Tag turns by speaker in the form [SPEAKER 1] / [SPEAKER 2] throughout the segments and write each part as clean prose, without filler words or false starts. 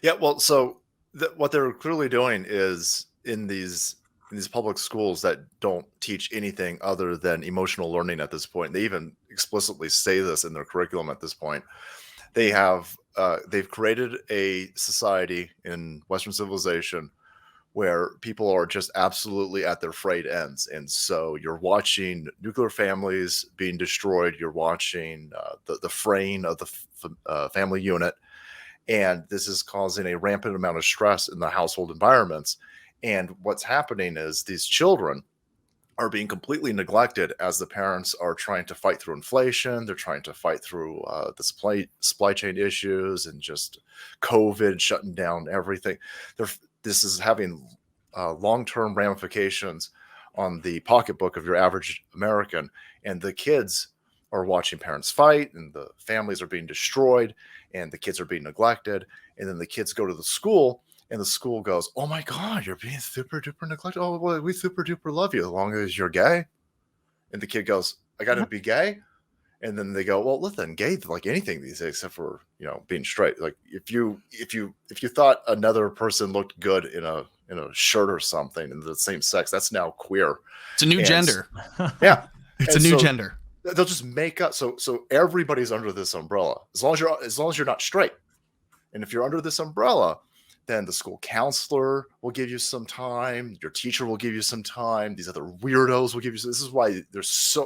[SPEAKER 1] Yeah, well, so what they're clearly doing is in these public schools that don't teach anything other than emotional learning at this point. They even explicitly say this in their curriculum at this point. They've created a society in Western civilization where people are just absolutely at their frayed ends. And so you're watching nuclear families being destroyed. You're watching the fraying of the family unit. And this is causing a rampant amount of stress in the household environments. And what's happening is these children are being completely neglected as the parents are trying to fight through inflation. They're trying to fight through the supply chain issues and just COVID shutting down everything. This is having long-term ramifications on the pocketbook of your average American. And the kids are watching parents fight, and the families are being destroyed, and the kids are being neglected. And then the kids go to the school, and the school goes, "Oh my God, you're being super duper neglected. Oh, well, we super duper love you as long as you're gay." And the kid goes, "I got to be gay." And then they go, "Well, listen, gay like anything these days, except for being straight. Like if you thought another person looked good in a shirt or something in the same sex, that's now queer.
[SPEAKER 2] It's a new gender.
[SPEAKER 1] Yeah,
[SPEAKER 2] it's a new gender.
[SPEAKER 1] They'll just make up. So everybody's under this umbrella as long as you're not straight. And if you're under this umbrella, then the school counselor will give you some time. Your teacher will give you some time. These other weirdos will give you. This is why there's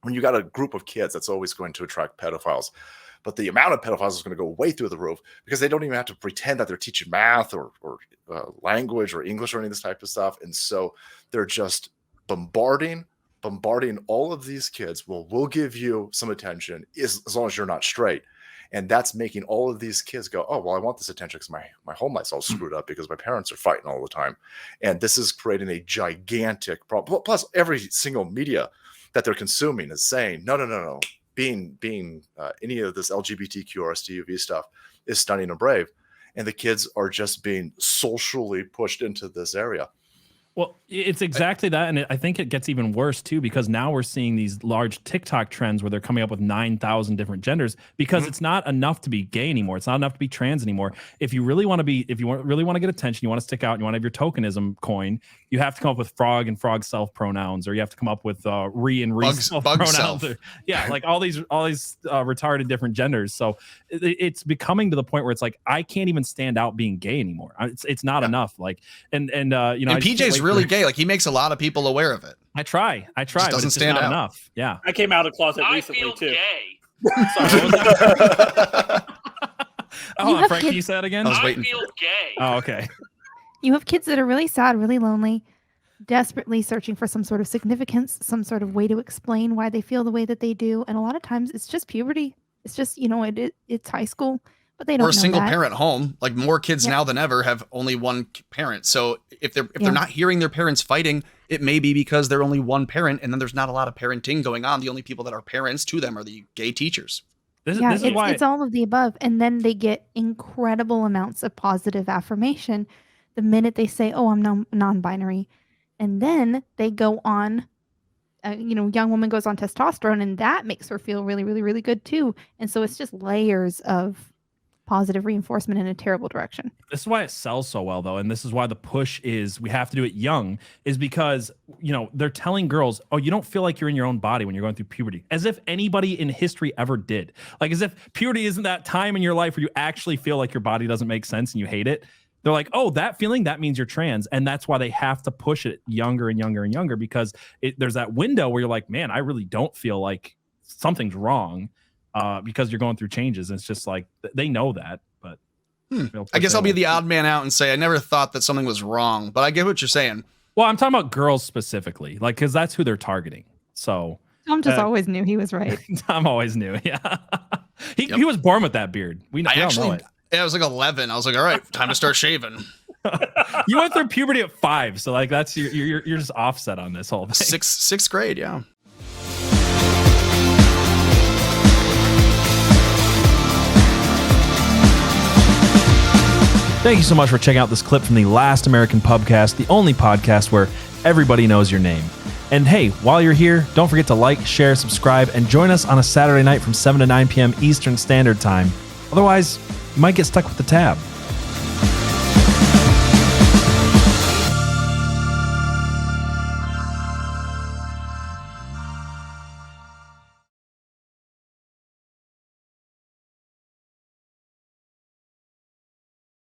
[SPEAKER 1] when you got a group of kids, that's always going to attract pedophiles. But the amount of pedophiles is going to go way through the roof because they don't even have to pretend that they're teaching math or language or English or any of this type of stuff. And so they're just bombarding all of these kids. Well, we'll give you some attention as long as you're not straight. And that's making all of these kids go, "Oh, well, I want this attention because my home life's all screwed up because my parents are fighting all the time." And this is creating a gigantic problem. Plus, every single media that they're consuming is saying, no. Being any of this LGBTQ or STUV stuff is stunning and brave. And the kids are just being socially pushed into this area.
[SPEAKER 3] Well, it's exactly that. And I think it gets even worse, too, because now we're seeing these large TikTok trends where they're coming up with 9,000 different genders because it's not enough to be gay anymore. It's not enough to be trans anymore. If you really want to really want to get attention, you want to stick out, and you want to have your tokenism coin, you have to come up with frog and frog self pronouns, or you have to come up with re and re self pronouns. Yeah, like all these retarded different genders. So it's becoming to the point where it's like, I can't even stand out being gay anymore. It's not enough. Like, and
[SPEAKER 2] PJ's really gay. Like, he makes a lot of people aware of it.
[SPEAKER 3] I try,
[SPEAKER 2] just
[SPEAKER 3] but
[SPEAKER 2] doesn't
[SPEAKER 3] it's
[SPEAKER 2] stand
[SPEAKER 3] not
[SPEAKER 2] out
[SPEAKER 3] enough. Yeah.
[SPEAKER 4] I came out of the closet recently
[SPEAKER 5] feel
[SPEAKER 4] too.
[SPEAKER 5] Gay.
[SPEAKER 3] Frank, can you say that again?
[SPEAKER 5] I feel gay.
[SPEAKER 3] Oh, okay.
[SPEAKER 6] You have kids that are really sad, really lonely, desperately searching for some sort of significance, some sort of way to explain why they feel the way that they do. And a lot of times it's just puberty. It's just, it's high school, but they don't know
[SPEAKER 2] Or a single
[SPEAKER 6] that.
[SPEAKER 2] parent home. Like, more kids now than ever have only one parent. So if they're not hearing their parents fighting, it may be because they're only one parent, and then there's not a lot of parenting going on. The only people that are parents to them are the gay teachers.
[SPEAKER 3] This is why
[SPEAKER 6] it's all of the above. And then they get incredible amounts of positive affirmation the minute they say, "Oh, I'm non-binary." And then they go on, young woman goes on testosterone, and that makes her feel really, really, really good too. And so it's just layers of positive reinforcement in a terrible direction.
[SPEAKER 3] This is why it sells so well, though, and this is why the push is we have to do it young, is because they're telling girls, "Oh, you don't feel like you're in your own body when you're going through puberty," as if anybody in history ever did. Like, as if puberty isn't that time in your life where you actually feel like your body doesn't make sense and you hate it. They're like, "Oh, that feeling, that means you're trans," and that's why they have to push it younger and younger and younger, because there's that window where you're like, "Man, I really don't feel like something's wrong." Because you're going through changes. And it's just like, they know that, but
[SPEAKER 2] I guess I'll be the odd man out and say I never thought that something was wrong, but I get what you're saying.
[SPEAKER 3] Well, I'm talking about girls specifically, like, because that's who they're targeting. So
[SPEAKER 6] Tom just always knew he was right.
[SPEAKER 3] Tom always knew. Yeah. He was born with that beard. We all know it.
[SPEAKER 2] I was like 11. I was like, all right, time to start shaving.
[SPEAKER 3] You went through puberty at 5. So like, that's you're just offset on this whole thing.
[SPEAKER 2] Sixth grade. Yeah.
[SPEAKER 3] Thank you so much for checking out this clip from the Last American Pubcast, the only podcast where everybody knows your name. And hey, while you're here, don't forget to like, share, subscribe, and join us on a Saturday night from 7 to 9 p.m. Eastern Standard Time. Otherwise, You might get stuck with the tab.